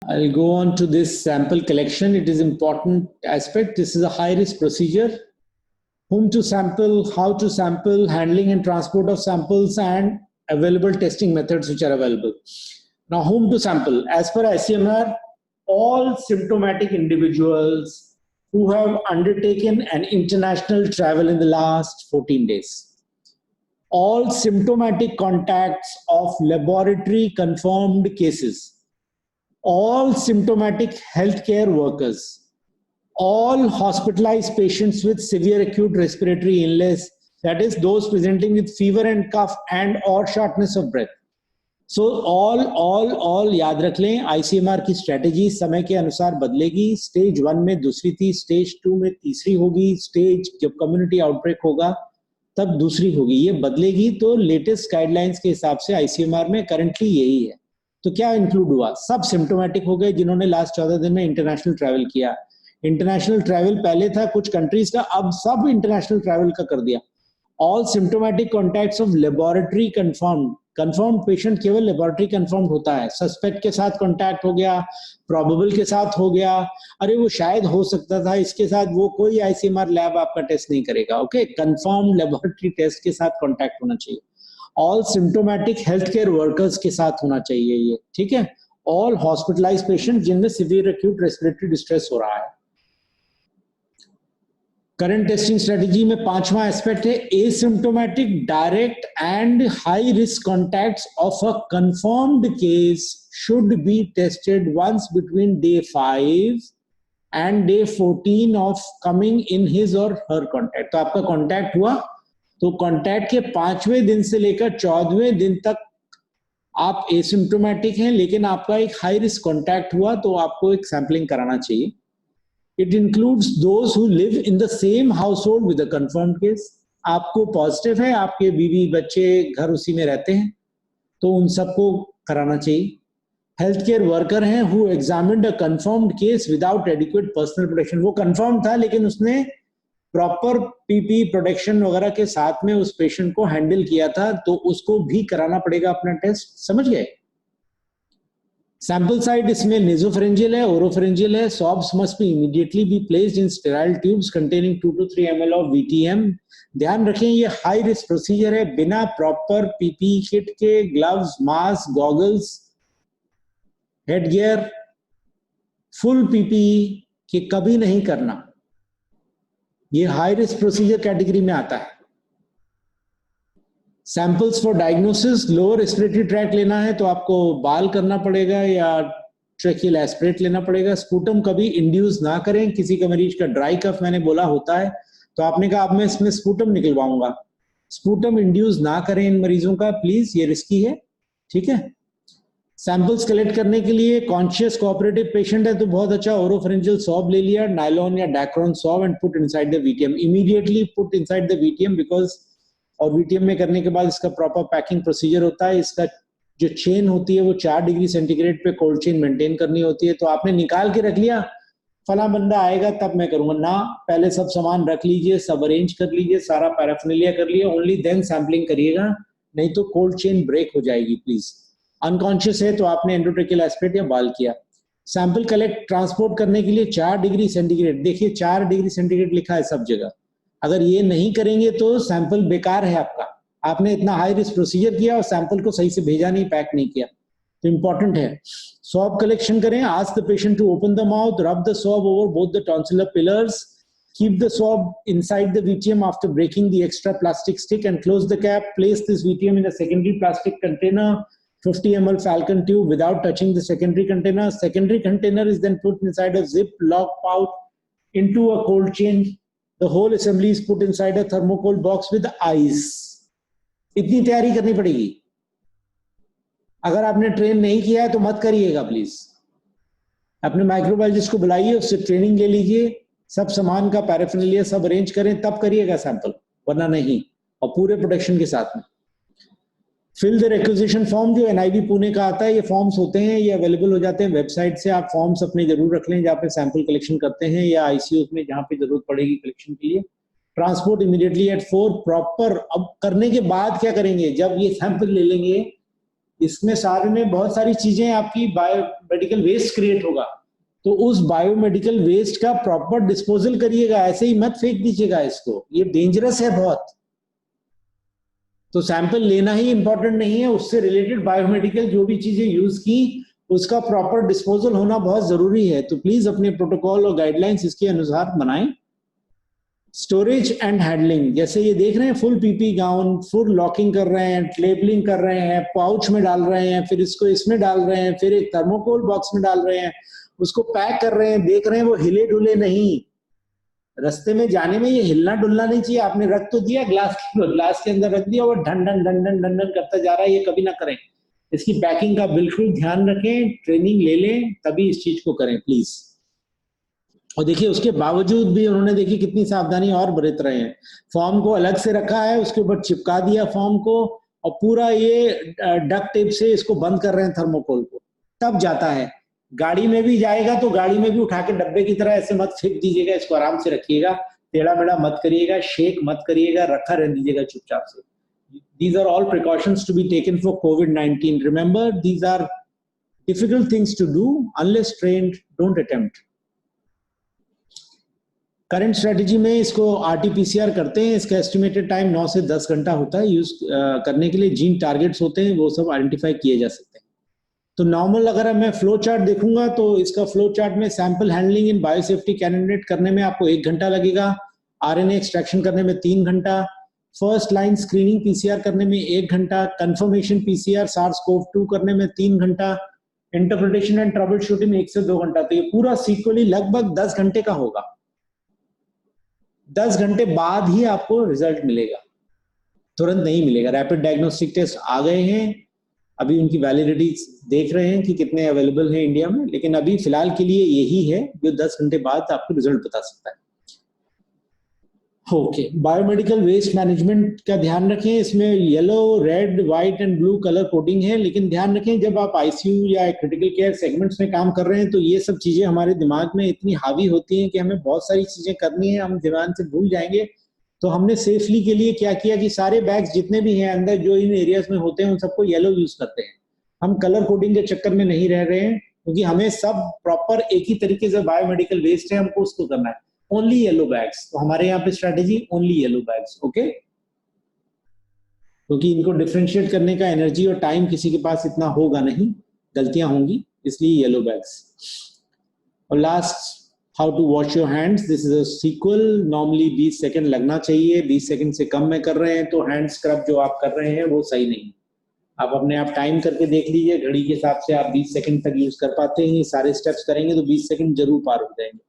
I'll go on to this sample collection. It is important aspect. This is a high risk procedure. Whom to sample, how to sample, handling and transport of samples, and available testing methods which are available. Now, whom to sample? As per ICMR, all symptomatic individuals who have undertaken an international travel in the last 14 days. All symptomatic contacts of laboratory confirmed cases. All symptomatic healthcare workers, all hospitalized patients with severe acute respiratory illness, that is those presenting with fever and cough and or shortness of breath. So all याद रख लें, ICMR की strategy समय के अनुसार बदलेगी. Stage 1 में दूसरी थी, स्टेज 2 में तीसरी होगी, स्टेज जब कम्युनिटी आउटब्रेक होगा तब दूसरी होगी. ये बदलेगी. तो लेटेस्ट गाइडलाइंस के हिसाब से ICMR में करंटली यही है. तो क्या इंक्लूड हुआ? सब सिम्टोमेटिक हो गए जिन्होंने लास्ट 14 दिन में इंटरनेशनल ट्रैवल किया. इंटरनेशनल ट्रैवल पहले था कुछ कंट्रीज का, अब सब इंटरनेशनल ट्रैवल का कर दिया. All symptomatic contacts of laboratory confirmed patient केवल लेबोरेटरी कंफर्म्ड होता है. सस्पेक्ट के साथ कॉन्टैक्ट हो गया, प्रोबेबल के साथ हो गया, अरे वो शायद हो सकता था इसके साथ, वो कोई ICMR लैब आपका टेस्ट नहीं करेगा. ओके, कंफर्म्ड लेबोरेटरी टेस्ट के साथ कॉन्टैक्ट होना चाहिए. All symptomatic health care workers के साथ होना चाहिए ये, ठीक है. ऑल हॉस्पिटलाइज पेशेंट जिनमें सिवियर एक्यूट रेस्पिरेटरी डिस्ट्रेस हो रहा है. करंट टेस्टिंग स्ट्रेटेजी में 5वां एस्पेक्ट है asymptomatic direct and high risk contacts of a confirmed case should be tested once between day 5 and day 14 of coming in his or her contact. तो आपका contact हुआ तो कॉन्टैक्ट के 5वें दिन से लेकर 14वें दिन तक आप एसिम्प्टोमेटिक हैं, लेकिन आपका एक हाई रिस्क कॉन्टैक्ट हुआ तो आपको एक सैंपलिंग कराना चाहिए. It includes those who live in the same household with a confirmed case. आपको पॉजिटिव है, आपके बीवी बच्चे घर उसी में रहते हैं, तो उन सबको कराना चाहिए. हेल्थ केयर वर्कर हैं who examined a confirmed case without adequate personal protection. वो confirmed था लेकिन उसने प्रॉपर PPE प्रोटेक्शन वगैरह के साथ में उस पेशेंट को हैंडल किया था, तो उसको भी कराना पड़ेगा अपना टेस्ट. समझ गए? सैंपल साइट इसमें नेसोफेरेंजियल है, ओरोफेरेंजियल है. Swabs must be immediately be placed in sterile tubes containing 2 to 3 ml of VTM. ध्यान रखें ये हाई रिस्क प्रोसीजर है. बिना प्रॉपर PPE किट के, gloves, mask, goggles, headgear, full PPE के कभी नहीं करना. ये हाई रिस्क प्रोसीजर कैटेगरी में आता है. Samples for diagnosis, lower respiratory tract लेना है तो आपको बाल करना पड़ेगा या ट्रेकियल एस्पिरेट लेना पड़ेगा. स्पूटम कभी इंड्यूस ना करें. किसी का मरीज का ड्राई कफ मैंने बोला होता है तो आपने कहा अब मैं इसमें स्पूटम निकलवाऊंगा. स्पूटम इंड्यूस ना करें इन मरीजों का प्लीज, ये रिस्की है, ठीक है. सैंपल्स कलेक्ट करने के लिए कॉन्शियस कोऑपरेटिव पेशेंट है तो बहुत अच्छा ओरोफेरेंजियल स्वॉब ले लिया, नायलॉन या Dacron swab, and put inside the VTM. Immediately put inside the VTM because, और VTM में करने के बाद इसका प्रॉपर पैकिंग प्रोसीजर होता है. इसका जो चेन होती है वो 4 डिग्री सेंटीग्रेड पे कोल्ड चेन मेंटेन करनी होती है. तो आपने निकाल के रख लिया, फला बंदा आएगा तब मैं करूंगा ना, पहले सब सामान रख लीजिए, सब अरेंज कर लीजिए, सारा पैराफिनेलिया कर लिया, ओनली देन सैंपलिंग करिएगा, नहीं तो कोल्ड चेन ब्रेक हो जाएगी प्लीज. अनकॉन्शियस है तो आपने एंडोट्रेकियल एस्पिरेट या बाल किया. सैंपल कलेक्ट ट्रांसपोर्ट करने के लिए 4 डिग्री सेंटीग्रेड, देखिए 4 डिग्री सेंटीग्रेड लिखा है सब जगह. अगर ये नहीं करेंगे तो सैंपल बेकार है आपका. आपने इतना हाई रिस्क प्रोसीजर किया और सैंपल को सही से भेजा नहीं, पैक नहीं किया. तो इंपॉर्टेंट है. स्वॉब कलेक्शन करें. Ask the patient to open the mouth, rub the swab over both the tonsillar pillars, keep the swab inside the VTM after breaking the extra plastic stick and close the cap. Place this VTM in a secondary plastic container, 50 ml Falcon tube without touching the secondary container. Secondary container is then put inside a zip lock pouch into a cold chain. The whole assembly is put inside a thermocol box with ice. इतनी तैयारी करनी पड़ेगी. अगर आपने train नहीं किया है तो मत करिएगा प्लीज. अपने माइक्रोबायोलॉजिस्ट को बुलाइए, उससे ट्रेनिंग ले लीजिए, सब सामान का पैराफिनेलिया सब अरेंज करें, तब करिएगा सैंपल, वरना नहीं. और पूरे प्रोटेक्शन के साथ में. फिल द रिक्विजिशन फॉर्म, जो NIV पुणे का आता है, ये फॉर्म्स होते हैं, ये अवेलेबल हो जाते हैं वेबसाइट से. आप फॉर्म्स अपने जरूर रख लें जहाँ पे सैंपल कलेक्शन करते हैं, या ICU में जहाँ पे जरूरत पड़ेगी कलेक्शन के लिए. Transport immediately eight 4 proper. अब करने के बाद क्या करेंगे, जब ये सैंपल ले लेंगे इसमें सारे में बहुत सारी चीजें आपकी बायोमेडिकल वेस्ट क्रिएट होगा, तो उस बायोमेडिकल वेस्ट का प्रॉपर डिस्पोजल करिएगा, ऐसे ही मत फेंक दीजिएगा इसको, ये डेंजरस है बहुत। तो सैंपल लेना ही इंपॉर्टेंट नहीं है, उससे रिलेटेड बायोमेडिकल जो भी चीजें यूज की उसका प्रॉपर डिस्पोजल होना बहुत जरूरी है। तो प्लीज अपने प्रोटोकॉल और गाइडलाइंस इसके अनुसार बनाएं। स्टोरेज एंड हैंडलिंग, जैसे ये देख रहे हैं full PP gown, full locking कर रहे हैं, लेबलिंग कर रहे हैं, पाउच में डाल रहे हैं, फिर इसको इसमें डाल रहे हैं, फिर एक थर्मोकोल बॉक्स में डाल रहे हैं, उसको पैक कर रहे हैं, देख रहे हैं वो हिले डुले नहीं। रास्ते में जाने में ये हिलना डुलना नहीं चाहिए। आपने रख तो दिया ग्लास के अंदर रख दिया, वो ढन ढन ढन ढन ढन ढन करता जा रहा है, ये कभी ना करें। इसकी पैकिंग का बिल्कुल ध्यान रखें, ट्रेनिंग ले लें तभी इस चीज को करें प्लीज। और देखिए उसके बावजूद भी उन्होंने देखिए कितनी सावधानी और बरत रहे हैं। फॉर्म को अलग से रखा है, उसके ऊपर चिपका दिया फॉर्म को, और पूरा ये डक्ट टेप से इसको बंद कर रहे हैं थर्मोकोल को, तब जाता है। गाड़ी में भी जाएगा तो गाड़ी में भी उठा के डब्बे की तरह ऐसे मत फेंक दीजिएगा, इसको आराम से रखिएगा, टेढ़ा मेढ़ा मत करिएगा, शेक मत करिएगा, रखा रहने दीजिएगा चुपचाप से। These are all precautions to be taken for COVID-19. Remember, these are difficult things to do. Unless trained, don't attempt. Current strategy में इसको RT-PCR करते हैं, इसका एस्टिमेटेड टाइम 9 से 10 घंटा होता है। यूज करने के लिए जीन टारगेट्स होते हैं, वो सब आइडेंटिफाई किए जा सकते हैं। तो नॉर्मल अगर मैं फ्लो चार्ट देखूंगा तो इसका फ्लो चार्ट में sample handling in biosafety candidate करने में आपको 1 घंटा लगेगा, RNA एक्सट्रैक्शन करने में 3 घंटा, फर्स्ट लाइन स्क्रीनिंग PCR करने में 1 घंटा, कंफर्मेशन PCR SARS-CoV-2 करने में 3 घंटा, इंटरप्रिटेशन एंड ट्रबल शूटिंग में 1 से 2 घंटा। तो ये पूरा सीक्वली लगभग 10 घंटे का होगा। 10 घंटे बाद ही आपको रिजल्ट मिलेगा, तुरंत नहीं मिलेगा। रैपिड डायग्नोस्टिक टेस्ट आ गए हैं, अभी उनकी वैलिडिटी देख रहे हैं कि कितने अवेलेबल हैं इंडिया में, लेकिन अभी फिलहाल के लिए यही है जो 10 घंटे बाद आपको रिजल्ट बता सकता है। ओके, बायोमेडिकल वेस्ट मैनेजमेंट का ध्यान रखें। इसमें yellow, red, white and blue colour coding है, लेकिन ध्यान रखें जब आप आईसीयू या क्रिटिकल केयर सेगमेंट्स में काम कर रहे हैं तो ये सब चीजें हमारे दिमाग में इतनी हावी होती हैं कि हमें बहुत सारी चीजें करनी है, हम दिमाग से भूल जाएंगे। तो हमने सेफली के लिए क्या किया कि सारे बैग्स जितने भी हैं अंदर जो इन एरियाज में होते हैं उन सबको येलो यूज करते हैं। हम कलर कोडिंग के चक्कर में नहीं रह रहे हैं, क्योंकि हमें सब प्रॉपर एक ही तरीके से बायोमेडिकल वेस्ट है, हमको उसको करना है। ओनली येलो बैग्स, तो हमारे यहाँ पे strategy only yellow bags. Okay, क्योंकि इनको डिफरेंशिएट करने का एनर्जी और टाइम किसी के पास इतना होगा नहीं, गलतियां होंगी, इसलिए येलो बैग्स। और last, how to wash your hands, this is a sequel. Normally 20 second लगना चाहिए, 20 सेकंड से कम में कर रहे हैं तो हैंड स्क्रब जो आप कर रहे हैं वो सही नहीं। आप अपने आप टाइम करके देख लीजिए, घड़ी के हिसाब से आप 20 सेकंड तक यूज कर पाते हैं। ये सारे स्टेप्स करेंगे तो 20 सेकंड जरूर पार हो जाएंगे।